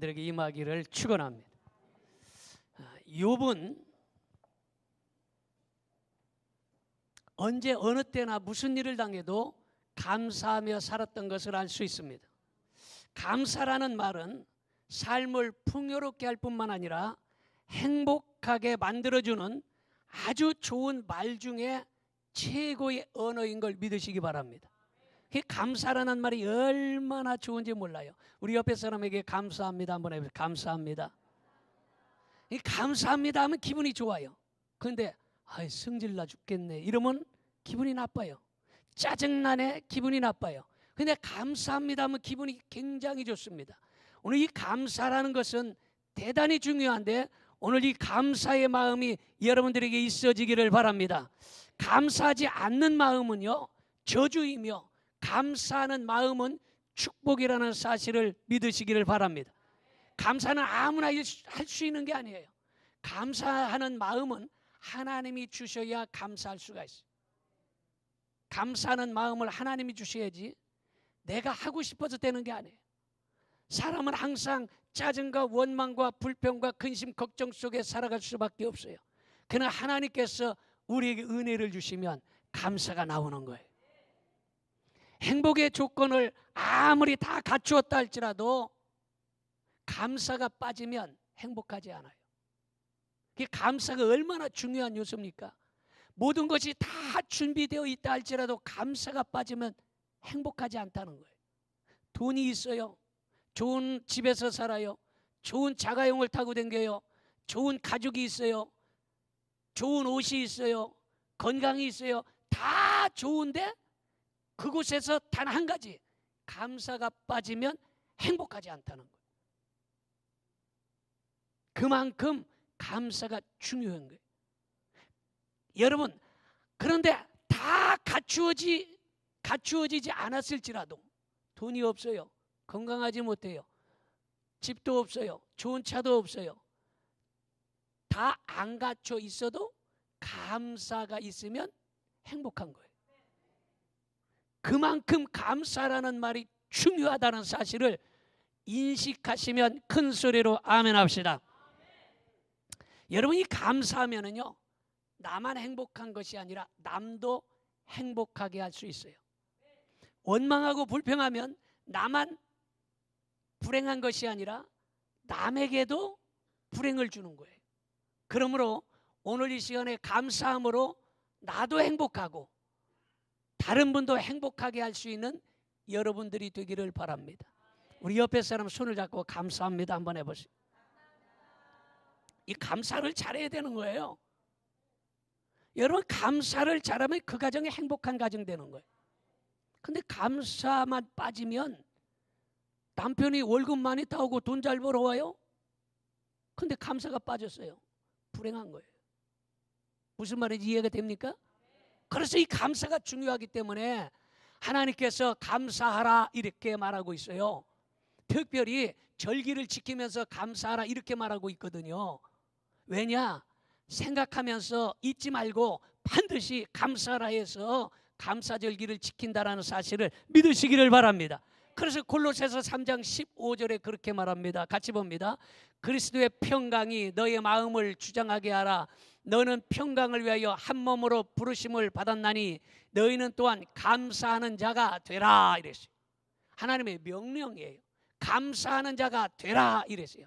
들에게 임하기를 축원합니다. 욥은 언제 어느 때나 무슨 일을 당해도 감사하며 살았던 것을 알 수 있습니다. 감사라는 말은 삶을 풍요롭게 할 뿐만 아니라 행복하게 만들어주는 아주 좋은 말 중에 최고의 언어인 걸 믿으시기 바랍니다. 감사라는 말이 얼마나 좋은지 몰라요. 우리 옆에 사람에게 감사합니다 한번 해보세요. 감사합니다. 감사합니다 하면 기분이 좋아요. 그런데 성질나 죽겠네 이러면 기분이 나빠요. 짜증나네 기분이 나빠요. 근데 감사합니다 하면 기분이 굉장히 좋습니다. 오늘 이 감사라는 것은 대단히 중요한데 오늘 이 감사의 마음이 여러분들에게 있어지기를 바랍니다. 감사하지 않는 마음은요 저주이며 감사하는 마음은 축복이라는 사실을 믿으시기를 바랍니다. 감사는 아무나 할 수 있는 게 아니에요. 감사하는 마음은 하나님이 주셔야 감사할 수가 있어요. 감사하는 마음을 하나님이 주셔야지 내가 하고 싶어서 되는 게 아니에요. 사람은 항상 짜증과 원망과 불평과 근심, 걱정 속에 살아갈 수밖에 없어요. 그러나 하나님께서 우리에게 은혜를 주시면 감사가 나오는 거예요. 행복의 조건을 아무리 다 갖추었다 할지라도 감사가 빠지면 행복하지 않아요. 감사가 얼마나 중요한 요소입니까? 모든 것이 다 준비되어 있다 할지라도 감사가 빠지면 행복하지 않다는 거예요. 돈이 있어요. 좋은 집에서 살아요. 좋은 자가용을 타고 다녀요. 좋은 가족이 있어요. 좋은 옷이 있어요. 건강이 있어요. 다 좋은데 그곳에서 단 한 가지 감사가 빠지면 행복하지 않다는 거예요. 그만큼 감사가 중요한 거예요. 여러분 그런데 다 갖추어지지 않았을지라도 돈이 없어요. 건강하지 못해요. 집도 없어요. 좋은 차도 없어요. 다 안 갖춰 있어도 감사가 있으면 행복한 거예요. 그만큼 감사라는 말이 중요하다는 사실을 인식하시면 큰 소리로 아멘 합시다. 여러분이 감사하면은요 나만 행복한 것이 아니라 남도 행복하게 할 수 있어요. 원망하고 불평하면 나만 불행한 것이 아니라 남에게도 불행을 주는 거예요. 그러므로 오늘 이 시간에 감사함으로 나도 행복하고 다른 분도 행복하게 할 수 있는 여러분들이 되기를 바랍니다. 우리 옆에 사람 손을 잡고 감사합니다 한번 해보세요. 이 감사를 잘해야 되는 거예요. 여러분 감사를 잘하면 그 가정이 행복한 가정 되는 거예요. 근데 감사만 빠지면 남편이 월급 많이 따오고 돈 잘 벌어와요. 근데 감사가 빠졌어요. 불행한 거예요. 무슨 말인지 이해가 됩니까? 그래서 이 감사가 중요하기 때문에 하나님께서 감사하라 이렇게 말하고 있어요. 특별히 절기를 지키면서 감사하라 이렇게 말하고 있거든요. 왜냐? 생각하면서 잊지 말고 반드시 감사하라 해서 감사절기를 지킨다라는 사실을 믿으시기를 바랍니다. 그래서 골로새서 3장 15절에 그렇게 말합니다. 같이 봅니다. 그리스도의 평강이 너의 마음을 주장하게 하라. 너는 평강을 위하여 한 몸으로 부르심을 받았나니 너희는 또한 감사하는 자가 되라 이랬어요. 하나님의 명령이에요. 감사하는 자가 되라 이랬어요.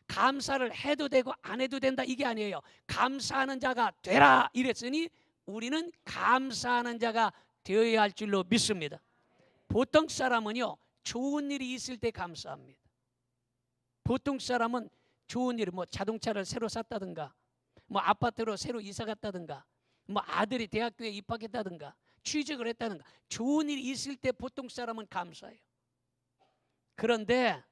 감사를 해도 되고 안 해도 된다 이게 아니에요. 감사하는 자가 되라 이랬으니 우리는 감사하는 자가 되어야 할 줄로 믿습니다. 보통 사람은요 좋은 일이 있을 때 감사합니다. 보통 사람은 좋은 일, 자동차를 새로 샀다든가 아파트로 새로 이사 갔다든가 아들이 대학교에 입학했다든가 취직을 했다든가 좋은 일이 있을 때 보통 사람은 감사해요. 그런데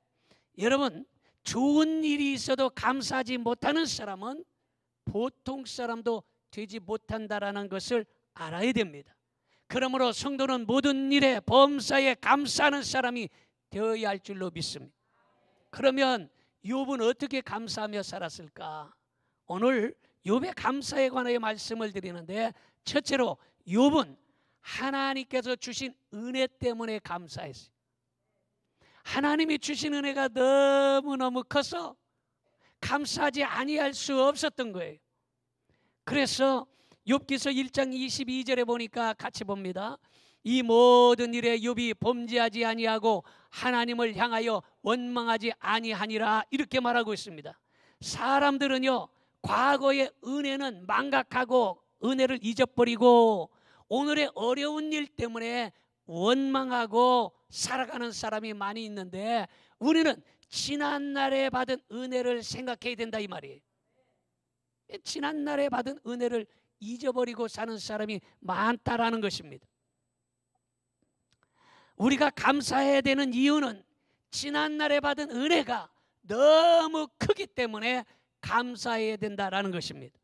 여러분 좋은 일이 있어도 감사하지 못하는 사람은 보통 사람도 되지 못한다라는 것을 알아야 됩니다. 그러므로 성도는 모든 일에 범사에 감사하는 사람이 되어야 할 줄로 믿습니다. 그러면 욥은 어떻게 감사하며 살았을까? 오늘 욥의 감사에 관하여 말씀을 드리는데 첫째로 욥은 하나님께서 주신 은혜 때문에 감사했어요. 하나님이 주신 은혜가 너무너무 커서 감사하지 아니할 수 없었던 거예요. 그래서 욥기서 1장 22절에 보니까 같이 봅니다. 이 모든 일에 욥이 범죄하지 아니하고 하나님을 향하여 원망하지 아니하니라, 이렇게 말하고 있습니다. 사람들은요, 과거의 은혜는 망각하고 은혜를 잊어버리고 오늘의 어려운 일 때문에 원망하고 살아가는 사람이 많이 있는데, 우리는 지난날에 받은 은혜를 생각해야 된다, 이 말이에요. 지난날에 받은 은혜를 잊어버리고 사는 사람이 많다라는 것입니다. 우리가 감사해야 되는 이유는 지난날에 받은 은혜가 너무 크기 때문에 감사해야 된다라는 것입니다.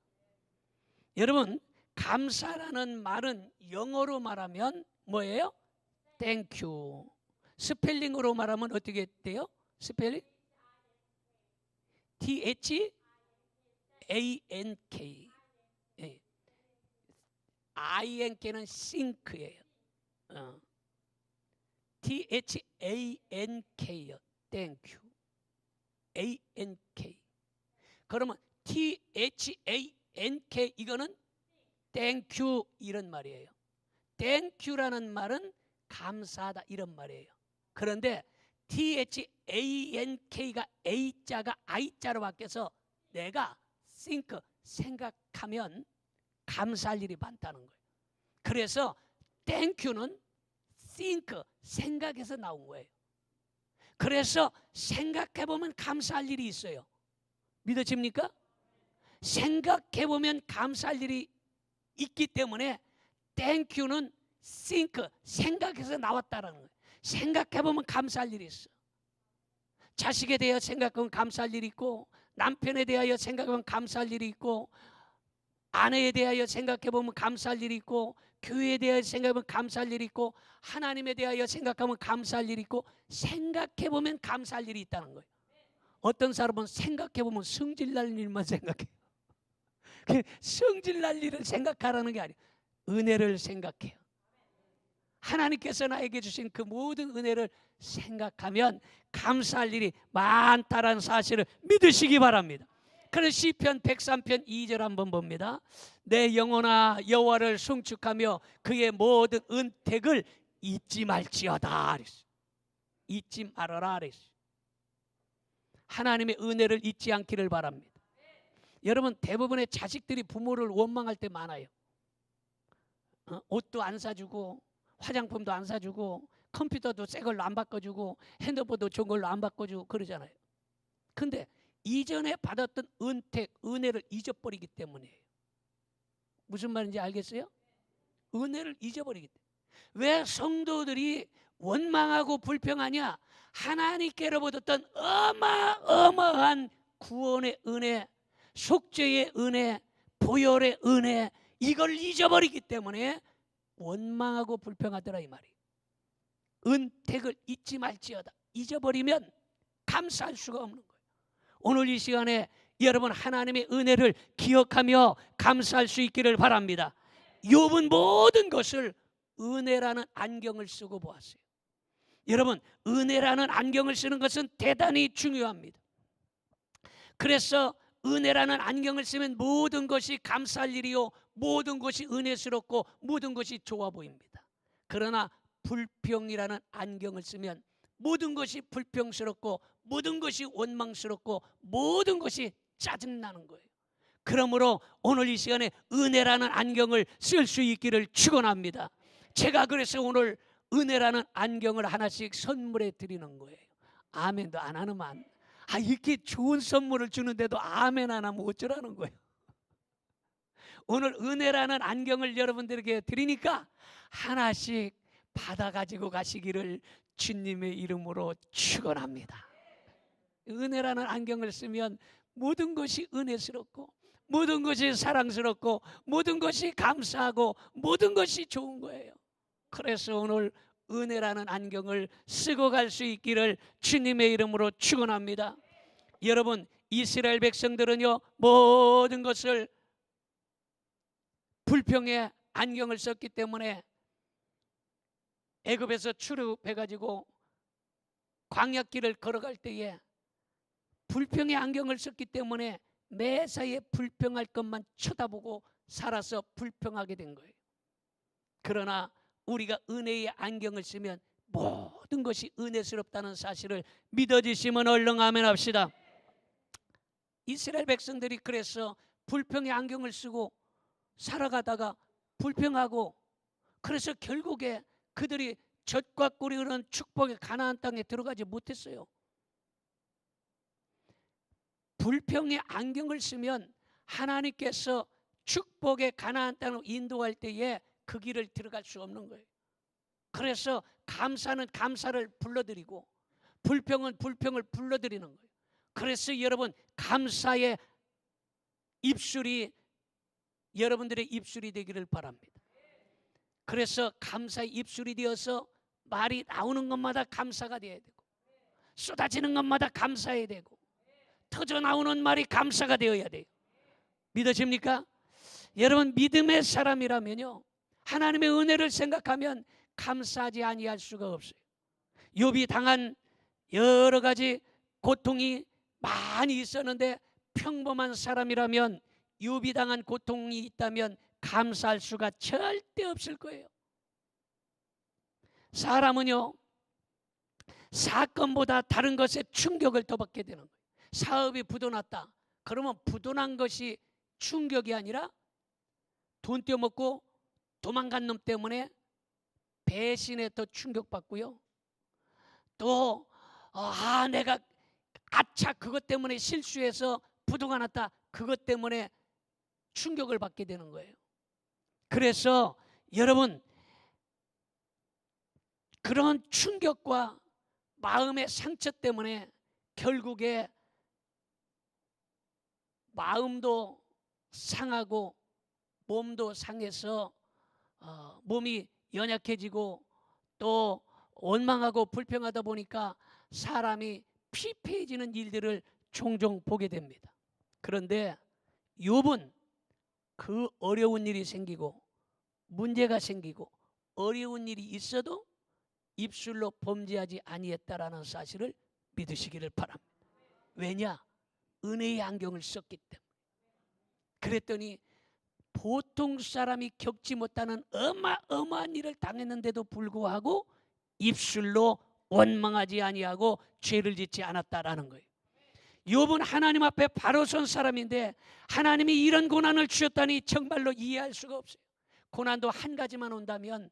여러분, 감사라는 말은 영어로 말하면 뭐예요? Thank you. 스펠링으로 말하면 어떻게 돼요? 스펠링? T-H-A-N-K. I-N-K는 think예요. T-H-A-N-K요. Thank you. A-N-K. 그러면 T-H-A-N-K, 이거는 Thank you, 이런 말이에요. Thank you라는 말은 감사하다, 이런 말이에요. 그런데 T-H-A-N-K가 A자가 I자로 바뀌어서 내가 think, 생각하면 감사할 일이 많다는 거예요. 그래서 Thank you는 think, 생각에서 나온 거예요. 그래서 생각해보면 감사할 일이 있어요. 믿어집니까? 생각해보면 감사할 일이 있기 때문에 Thank you는 think, 생각해서 나왔다라는 거예요. 생각해보면 감사할 일이 있어. 자식에 대하여 생각하면 감사할 일이 있고, 남편에 대하여 생각하면 감사할 일이 있고, 아내에 대하여 생각해보면 감사할 일이 있고, 교회에 대하여 생각하면 감사할 일이 있고, 하나님에 대하여 생각하면 감사할 일이 있고, 생각해보면 감사할 일이 있다는 거예요. 어떤 사람은 생각해보면 성질날 일만 생각해요. 성질날 일을 생각하라는 게 아니에요. 은혜를 생각해요. 하나님께서 나에게 주신 그 모든 은혜를 생각하면 감사할 일이 많다라는 사실을 믿으시기 바랍니다. 그래서 시편 103편 2절 한번 봅니다. 내 영혼아 여호와를 송축하며 그의 모든 은택을 잊지 말지어다. 잊지 말아라. 하나님의 은혜를 잊지 않기를 바랍니다. 여러분, 대부분의 자식들이 부모를 원망할 때 많아요. 옷도 안 사주고, 화장품도 안 사주고, 컴퓨터도 새 걸로 안 바꿔주고, 핸드폰도 좋은 걸로 안 바꿔주고 그러잖아요. 근데 이전에 받았던 은택, 은혜를 잊어버리기 때문이에요. 무슨 말인지 알겠어요? 은혜를 잊어버리기 때문에. 왜 성도들이 원망하고 불평하냐? 하나님께로 받았던 어마어마한 구원의 은혜, 속죄의 은혜, 보혈의 은혜, 이걸 잊어버리기 때문에 원망하고 불평하더라, 이 말이에요. 은택을 잊지 말지어다. 잊어버리면 감사할 수가 없는 거예요. 오늘 이 시간에 여러분, 하나님의 은혜를 기억하며 감사할 수 있기를 바랍니다. 욥은 모든 것을 은혜라는 안경을 쓰고 보았어요. 여러분, 은혜라는 안경을 쓰는 것은 대단히 중요합니다. 그래서 은혜라는 안경을 쓰면 모든 것이 감사할 일이요, 모든 것이 은혜스럽고 모든 것이 좋아 보입니다. 그러나 불평이라는 안경을 쓰면 모든 것이 불평스럽고 모든 것이 원망스럽고 모든 것이 짜증나는 거예요. 그러므로 오늘 이 시간에 은혜라는 안경을 쓸 수 있기를 축원합니다. 제가 그래서 오늘 은혜라는 안경을 하나씩 선물해 드리는 거예요. 아멘도 안 하는만, 이렇게 좋은 선물을 주는데도 아멘 안 하면 어쩌라는 거예요. 오늘 은혜라는 안경을 여러분들에게 드리니까 하나씩 받아 가지고 가시기를 주님의 이름으로 축원합니다. 은혜라는 안경을 쓰면 모든 것이 은혜스럽고 모든 것이 사랑스럽고 모든 것이 감사하고 모든 것이 좋은 거예요. 그래서 오늘 은혜라는 안경을 쓰고 갈 수 있기를 주님의 이름으로 축원합니다. 여러분, 이스라엘 백성들은요, 모든 것을 불평의 안경을 썼기 때문에 애굽에서 출애굽해가지고 광야길을 걸어갈 때에 불평의 안경을 썼기 때문에 매사에 불평할 것만 쳐다보고 살아서 불평하게 된 거예요. 그러나 우리가 은혜의 안경을 쓰면 모든 것이 은혜스럽다는 사실을 믿어지시면 얼른 아멘 합시다. 이스라엘 백성들이 그래서 불평의 안경을 쓰고 살아가다가 불평하고, 그래서 결국에 그들이 젖과 꿀이 흐르는 축복의 가나안 땅에 들어가지 못했어요. 불평의 안경을 쓰면 하나님께서 축복의 가나안 땅으로 인도할 때에 그 길을 들어갈 수 없는 거예요. 그래서 감사는 감사를 불러드리고 불평은 불평을 불러드리는 거예요. 그래서 여러분, 감사의 입술이 여러분들의 입술이 되기를 바랍니다. 그래서 감사의 입술이 되어서 말이 나오는 것마다 감사가 되어야 되고, 쏟아지는 것마다 감사해야 되고, 터져 나오는 말이 감사가 되어야 돼요. 믿어집니까? 여러분, 믿음의 사람이라면요, 하나님의 은혜를 생각하면 감사하지 아니할 수가 없어요. 욥이 당한 여러 가지 고통이 많이 있었는데 평범한 사람이라면 욥이 당한 고통이 있다면 감사할 수가 절대 없을 거예요. 사람은요, 사건보다 다른 것에 충격을 더 받게 되는 거예요. 사업이 부도났다. 그러면 부도난 것이 충격이 아니라 돈 떼어먹고 도망간 놈 때문에 배신에 더 충격받고요. 또 내가 그것 때문에 실수해서 부도가 났다. 그것 때문에 충격을 받게 되는 거예요. 그래서 여러분, 그런 충격과 마음의 상처 때문에 결국에 마음도 상하고 몸도 상해서 몸이 연약해지고 또 원망하고 불평하다 보니까 사람이 피폐해지는 일들을 종종 보게 됩니다. 그런데 욥은 그 어려운 일이 생기고 문제가 생기고 어려운 일이 있어도 입술로 범죄하지 아니했다라는 사실을 믿으시기를 바랍니다. 왜냐? 은혜의 안경을 썼기 때문에. 그랬더니 보통 사람이 겪지 못하는 어마어마한 일을 당했는데도 불구하고 입술로 원망하지 아니하고 죄를 짓지 않았다라는 거예요. 욥은 하나님 앞에 바로 선 사람인데 하나님이 이런 고난을 주셨다니 정말로 이해할 수가 없어요. 고난도 한 가지만 온다면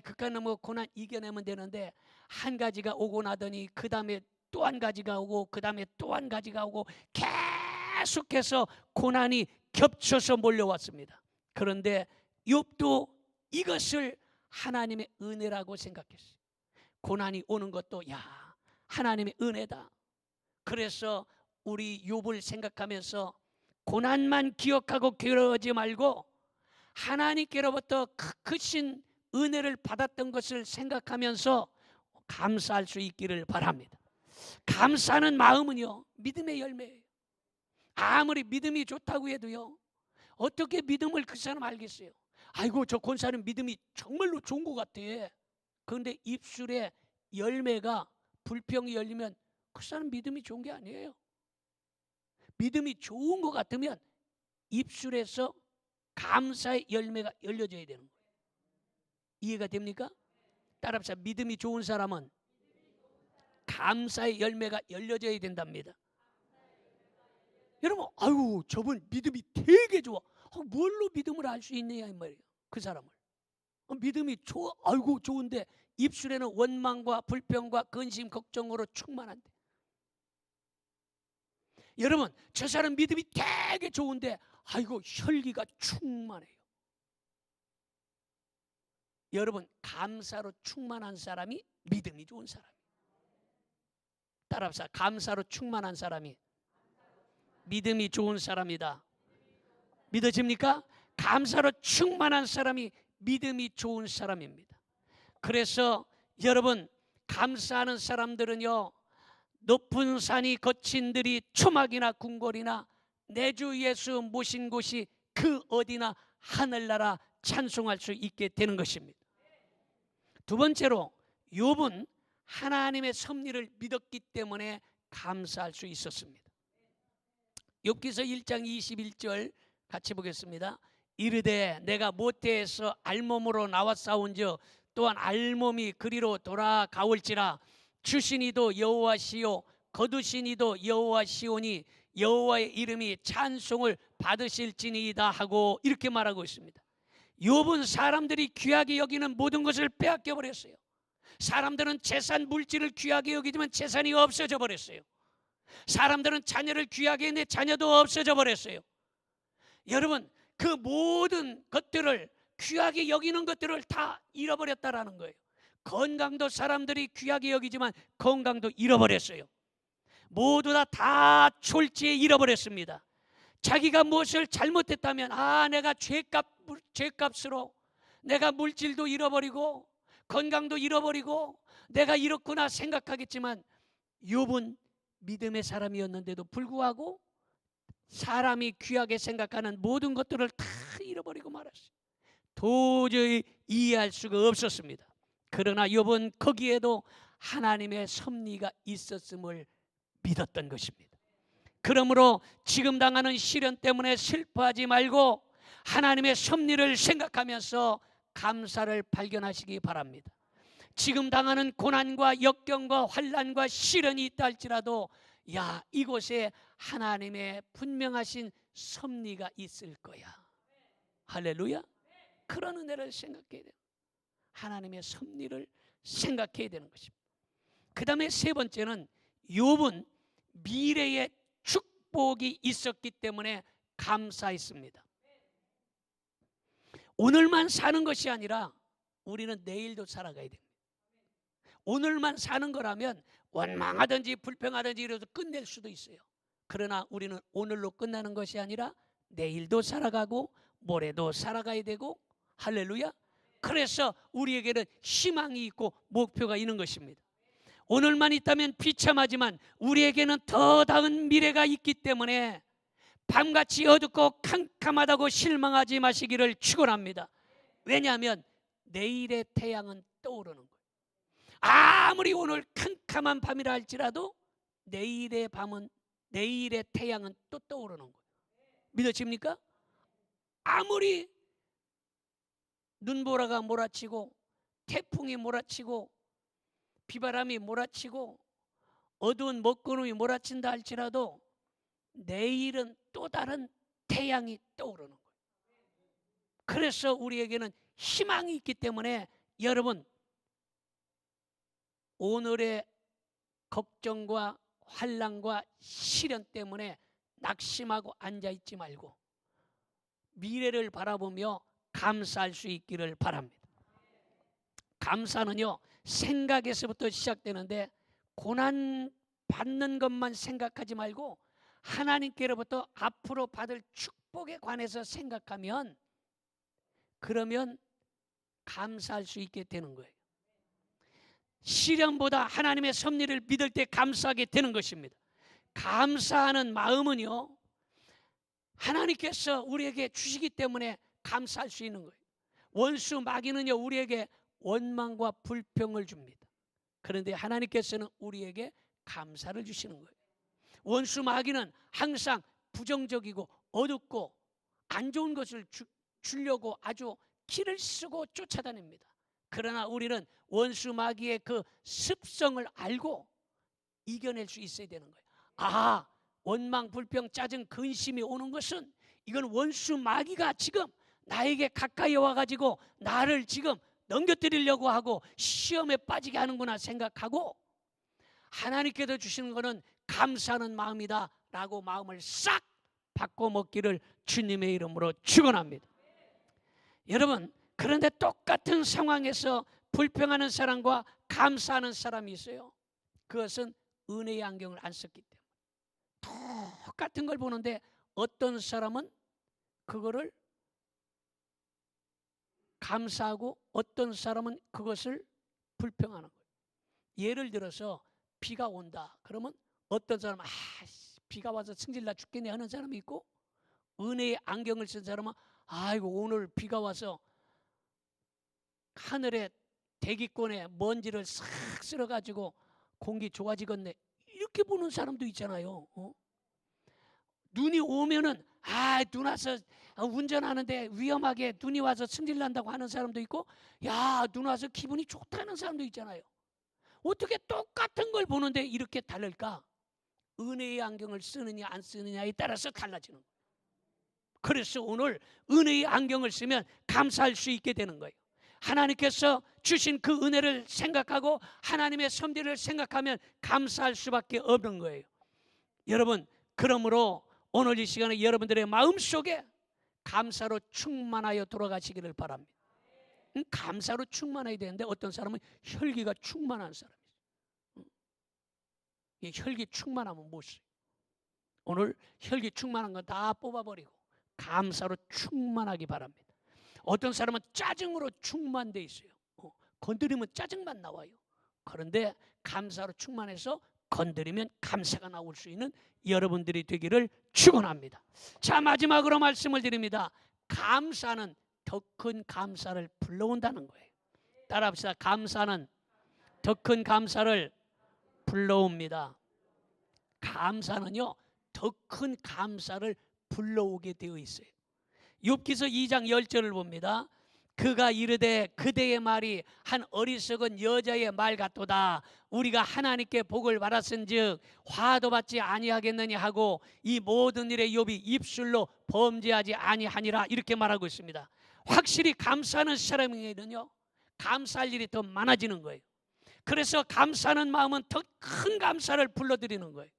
그까지 뭐 고난 이겨내면 되는데, 한 가지가 오고 나더니 그 다음에 또 한 가지가 오고 그 다음에 또 한 가지가 오고 계속해서 고난이 겹쳐서 몰려왔습니다. 그런데 욥도 이것을 하나님의 은혜라고 생각했어요. 고난이 오는 것도 하나님의 은혜다. 그래서 우리 욥을 생각하면서 고난만 기억하고 괴로워하지 말고 하나님께로부터 크신 은혜를 받았던 것을 생각하면서 감사할 수 있기를 바랍니다. 감사하는 마음은요, 믿음의 열매예요. 아무리 믿음이 좋다고 해도요, 어떻게 믿음을 그 사람 알겠어요? 저 권사는 믿음이 정말로 좋은 것 같아. 그런데 입술에 열매가 불평이 열리면 그 사람 믿음이 좋은 게 아니에요. 믿음이 좋은 것 같으면 입술에서 감사의 열매가 열려져야 되는 거예요. 이해가 됩니까? 따라합시다. 믿음이 좋은 사람은 감사의 열매가 열려져야 된답니다. 여러분, 저분 믿음이 되게 좋아. 뭘로 믿음을 알 수 있느냐 이 말이에요. 그 사람을. 믿음이 좋아. 좋은데 입술에는 원망과 불평과 근심, 걱정으로 충만한데. 여러분, 저 사람 믿음이 되게 좋은데 혈기가 충만해요. 여러분, 감사로 충만한 사람이 믿음이 좋은 사람이에요. 따라합시다. 감사로 충만한 사람이 믿음이 좋은 사람이다. 믿어집니까? 감사로 충만한 사람이 믿음이 좋은 사람입니다. 그래서 여러분, 감사하는 사람들은요, 높은 산이 거친 들이 초막이나 궁궐이나 내 주 예수 모신 곳이 그 어디나 하늘나라 찬송할 수 있게 되는 것입니다. 두 번째로 욥은 하나님의 섭리를 믿었기 때문에 감사할 수 있었습니다. 욥기서 1장 21절 같이 보겠습니다. 이르되 내가 모태에서 알몸으로 나왔사온즉 또한 알몸이 그리로 돌아가올지라 주신 이도 여호와시요 거두신 이도 여호와시오니 여호와의 이름이 찬송을 받으실지니이다 하고 이렇게 말하고 있습니다. 욥은 사람들이 귀하게 여기는 모든 것을 빼앗겨 버렸어요. 사람들은 재산 물질을 귀하게 여기지만 재산이 없어져 버렸어요. 사람들은 자녀를 귀하게 했는데 자녀도 없어져 버렸어요. 여러분, 그 모든 것들을 귀하게 여기는 것들을 다 잃어버렸다라는 거예요. 건강도 사람들이 귀하게 여기지만 건강도 잃어버렸어요. 모두 다 졸지에 잃어버렸습니다. 자기가 무엇을 잘못했다면 내가 죄값으로 내가 물질도 잃어버리고 건강도 잃어버리고 내가 이렇구나 생각하겠지만 욥은 믿음의 사람이었는데도 불구하고 사람이 귀하게 생각하는 모든 것들을 다 잃어버리고 말았어요. 도저히 이해할 수가 없었습니다. 그러나 욥은 거기에도 하나님의 섭리가 있었음을 믿었던 것입니다. 그러므로 지금 당하는 시련 때문에 슬퍼하지 말고 하나님의 섭리를 생각하면서 감사를 발견하시기 바랍니다. 지금 당하는 고난과 역경과 환난과 시련이 있다 할지라도 이곳에 하나님의 분명하신 섭리가 있을 거야. 할렐루야. 그런 은혜를 생각해야 돼요. 하나님의 섭리를 생각해야 되는 것입니다. 그 다음에 세 번째는 욥은 미래의 축복이 있었기 때문에 감사했습니다. 오늘만 사는 것이 아니라 우리는 내일도 살아가야 됩니다. 오늘만 사는 거라면 원망하든지 불평하든지 이래도 끝낼 수도 있어요. 그러나 우리는 오늘로 끝나는 것이 아니라 내일도 살아가고 모레도 살아가야 되고, 할렐루야. 그래서 우리에게는 희망이 있고 목표가 있는 것입니다. 오늘만 있다면 비참하지만 우리에게는 더 나은 미래가 있기 때문에 밤같이 어둡고 캄캄하다고 실망하지 마시기를 축원합니다. 왜냐하면 내일의 태양은 떠오르는 거예요. 아무리 오늘 캄캄한 밤이라 할지라도 내일의 태양은 또 떠오르는 거예요. 믿어집니까? 아무리 눈보라가 몰아치고 태풍이 몰아치고 비바람이 몰아치고 어두운 먹구름이 몰아친다 할지라도 내일은 또 다른 태양이 떠오르는 거예요. 그래서 우리에게는 희망이 있기 때문에 여러분, 오늘의 걱정과 환난과 시련 때문에 낙심하고 앉아있지 말고 미래를 바라보며 감사할 수 있기를 바랍니다. 감사는요, 생각에서부터 시작되는데 고난 받는 것만 생각하지 말고 하나님께로부터 앞으로 받을 축복에 관해서 생각하면 그러면 감사할 수 있게 되는 거예요. 시련보다 하나님의 섭리를 믿을 때 감사하게 되는 것입니다. 감사하는 마음은요, 하나님께서 우리에게 주시기 때문에 감사할 수 있는 거예요. 원수 마귀는요, 우리에게 원망과 불평을 줍니다. 그런데 하나님께서는 우리에게 감사를 주시는 거예요. 원수 마귀는 항상 부정적이고 어둡고 안 좋은 것을 주려고 아주 길을 쓰고 쫓아다닙니다. 그러나 우리는 원수 마귀의 그 습성을 알고 이겨낼 수 있어야 되는 거예요. 원망, 불평, 짜증, 근심이 오는 것은 이건 원수 마귀가 지금 나에게 가까이 와가지고 나를 지금 넘겨뜨리려고 하고 시험에 빠지게 하는구나 생각하고 하나님께서 주시는 것은 감사하는 마음이다 라고 마음을 싹 바꿔 먹기를 주님의 이름으로 축원합니다. 여러분, 그런데 똑같은 상황에서 불평하는 사람과 감사하는 사람이 있어요. 그것은 은혜의 안경을 안 썼기 때문에. 똑같은 걸 보는데 어떤 사람은 그거를 감사하고 어떤 사람은 그것을 불평하는 거예요. 예를 들어서 비가 온다 그러면 어떤 사람은 비가 와서 승질나 죽겠네 하는 사람이 있고, 은혜의 안경을 쓴 사람은 아이고 오늘 비가 와서 하늘에 대기권에 먼지를 싹 쓸어가지고 공기 좋아지겠네, 이렇게 보는 사람도 있잖아요. 눈이 오면은 눈 와서 운전하는데 위험하게 눈이 와서 승질 난다고 하는 사람도 있고, 야, 눈 와서 기분이 좋다는 사람도 있잖아요. 어떻게 똑같은 걸 보는데 이렇게 다를까? 은혜의 안경을 쓰느냐 안 쓰느냐에 따라서 달라지는 거예요. 그래서 오늘 은혜의 안경을 쓰면 감사할 수 있게 되는 거예요. 하나님께서 주신 그 은혜를 생각하고 하나님의 섭리를 생각하면 감사할 수밖에 없는 거예요. 여러분, 그러므로 오늘 이 시간에 여러분들의 마음속에 감사로 충만하여 돌아가시기를 바랍니다. 감사로 충만해야 되는데 어떤 사람은 혈기가 충만한 사람이 있어요. 이 혈기 충만하면 무엇이에요? 오늘 혈기 충만한 건 다 뽑아버리고 감사로 충만하기 바랍니다. 어떤 사람은 짜증으로 충만돼 있어요. 건드리면 짜증만 나와요. 그런데 감사로 충만해서 건드리면 감사가 나올 수 있는 여러분들이 되기를 축원합니다. 자, 마지막으로 말씀을 드립니다. 감사는 더 큰 감사를 불러온다는 거예요. 따라합시다. 감사는 더 큰 감사를 불러옵니다. 감사는요, 더 큰 감사를 불러오게 되어 있어요. 욥기서 2장 10절을 봅니다. 그가 이르되 그대의 말이 한 어리석은 여자의 말 같도다. 우리가 하나님께 복을 받았은즉 화도 받지 아니하겠느냐 하고 이 모든 일에 욥이 입술로 범죄하지 아니하니라, 이렇게 말하고 있습니다. 확실히 감사하는 사람에게는요, 감사할 일이 더 많아지는 거예요. 그래서 감사하는 마음은 더 큰 감사를 불러드리는 거예요.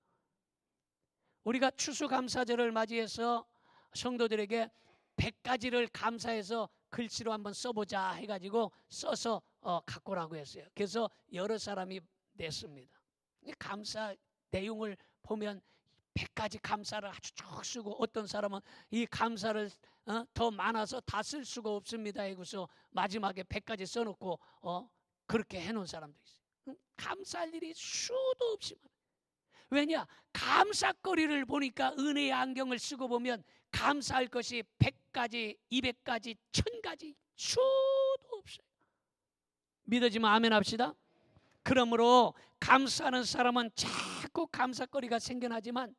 우리가 추수감사절을 맞이해서 성도들에게 100가지를 감사해서 글씨로 한번 써보자 해가지고 써서 갖고 오라고 했어요. 그래서 여러 사람이 냈습니다. 감사 내용을 보면 100가지 감사를 아주 쭉 쓰고, 어떤 사람은 이 감사를 더 많아서 다 쓸 수가 없습니다 해서 마지막에 100가지 써놓고 그렇게 해놓은 사람도 있어요. 감사할 일이 수도 없이 많아요. 왜냐? 감사거리를 보니까 은혜의 안경을 쓰고 보면 감사할 것이 100가지, 200가지, 1000가지 수도 없어요. 믿어지면 아멘 합시다. 그러므로 감사하는 사람은 자꾸 감사거리가 생겨나지만,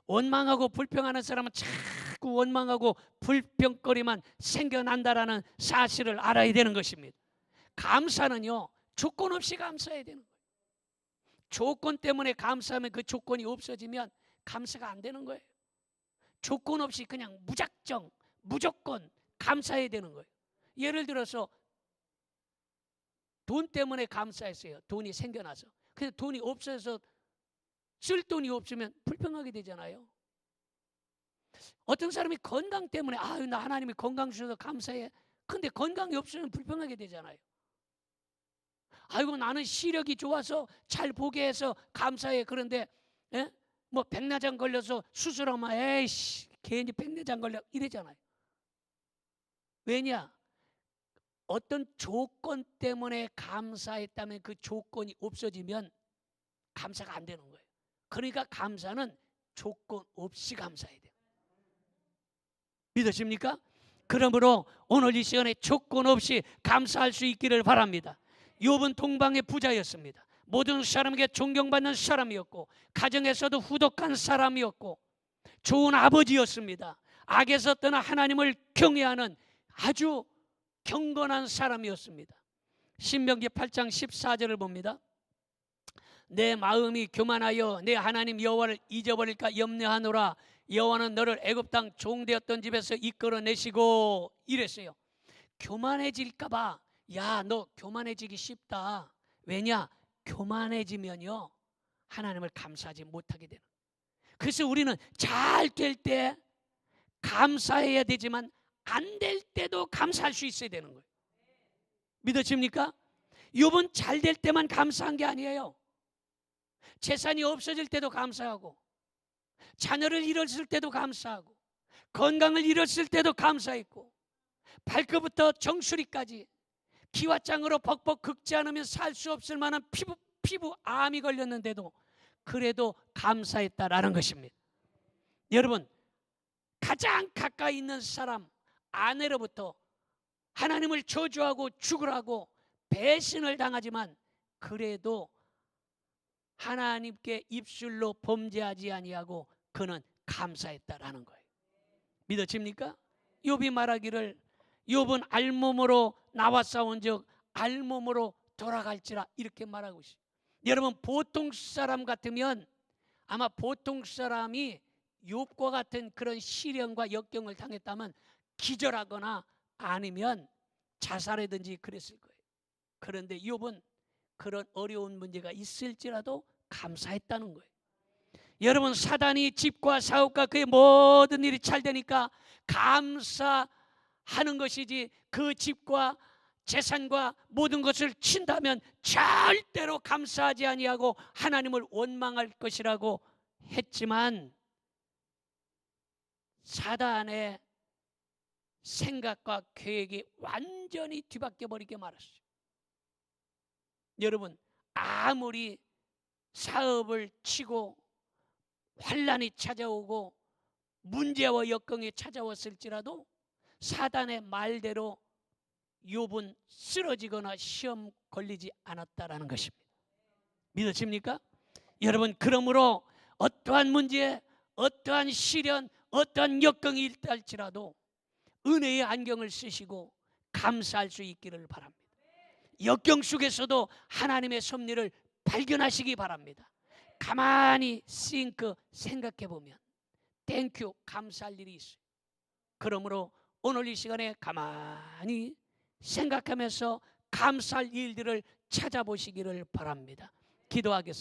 원망하고 불평하는 사람은 자꾸 원망하고 불평거리만 생겨난다라는 사실을 알아야 되는 것입니다. 감사는요, 조건 없이 감사해야 되는 거예요. 조건 때문에 감사하면 그 조건이 없어지면 감사가 안 되는 거예요. 조건 없이 그냥 무작정, 무조건 감사해야 되는 거예요. 예를 들어서 돈 때문에 감사했어요. 돈이 생겨나서. 근데 돈이 없어서 쓸 돈이 없으면 불평하게 되잖아요. 어떤 사람이 건강 때문에 나 하나님이 건강 주셔서 감사해. 근데 건강이 없으면 불평하게 되잖아요. 아이고, 나는 시력이 좋아서 잘 보게 해서 감사해. 그런데 뭐 백내장 걸려서 수술하면 에이씨 괜히 백내장 걸려 이러잖아요. 왜냐? 어떤 조건 때문에 감사했다면 그 조건이 없어지면 감사가 안 되는 거예요. 그러니까 감사는 조건 없이 감사해야 돼요. 믿으십니까? 그러므로 오늘 이 시간에 조건 없이 감사할 수 있기를 바랍니다. 욥은 동방의 부자였습니다. 모든 사람에게 존경받는 사람이었고, 가정에서도 후덕한 사람이었고, 좋은 아버지였습니다. 악에서 떠나 하나님을 경외하는 아주 경건한 사람이었습니다. 신명기 8장 14절을 봅니다. 내 마음이 교만하여 내 하나님 여호와를 잊어버릴까 염려하노라. 여호와는 너를 애굽 땅 종되었던 집에서 이끌어내시고, 이랬어요. 교만해질까 봐, 야, 너 교만해지기 쉽다. 왜냐? 교만해지면요, 하나님을 감사하지 못하게 되는. 그래서 우리는 잘 될 때 감사해야 되지만 안 될 때도 감사할 수 있어야 되는 거예요. 믿어집니까? 욥은 잘 될 때만 감사한 게 아니에요. 재산이 없어질 때도 감사하고, 자녀를 잃었을 때도 감사하고, 건강을 잃었을 때도 감사했고, 발끝부터 정수리까지 기와장으로 벅벅 긁지 않으면 살 수 없을 만한 피부암이 걸렸는데도 그래도 감사했다라는 것입니다. 여러분, 가장 가까이 있는 사람, 아내로부터 하나님을 저주하고 죽으라고 배신을 당하지만 그래도 하나님께 입술로 범죄하지 아니하고 그는 감사했다라는 거예요. 믿어집니까? 욥이 말하기를 욥은 알몸으로 나와 싸운즉 알몸으로 돌아갈지라 이렇게 말하고 있어요. 여러분 보통 사람 같으면 아마 보통 사람이 욥과 같은 그런 시련과 역경을 당했다면 기절하거나 아니면 자살하든지 그랬을 거예요. 그런데 욥은 그런 어려운 문제가 있을지라도 감사했다는 거예요. 여러분 사단이 집과 사업과 그의 모든 일이 잘 되니까 감사하는 것이지 그 집과 재산과 모든 것을 친다면 절대로 감사하지 아니하고 하나님을 원망할 것이라고 했지만 사단의 생각과 계획이 완전히 뒤바뀌어 버리게 말았어요. 여러분 아무리 사업을 치고 환란이 찾아오고 문제와 역경이 찾아왔을지라도 사단의 말대로 욥은 쓰러지거나 시험 걸리지 않았다라는 것입니다. 믿어집니까? 여러분 그러므로 어떠한 문제, 어떠한 시련, 어떠한 역경이 있달지라도 은혜의 안경을 쓰시고 감사할 수 있기를 바랍니다. 역경 속에서도 하나님의 섭리를 발견하시기 바랍니다. 가만히 생각해 보면 땡큐 감사할 일이 있어요. 그러므로 오늘 이 시간에 가만히 생각하면서 감사할 일들을 찾아보시기를 바랍니다. 기도하겠습니다.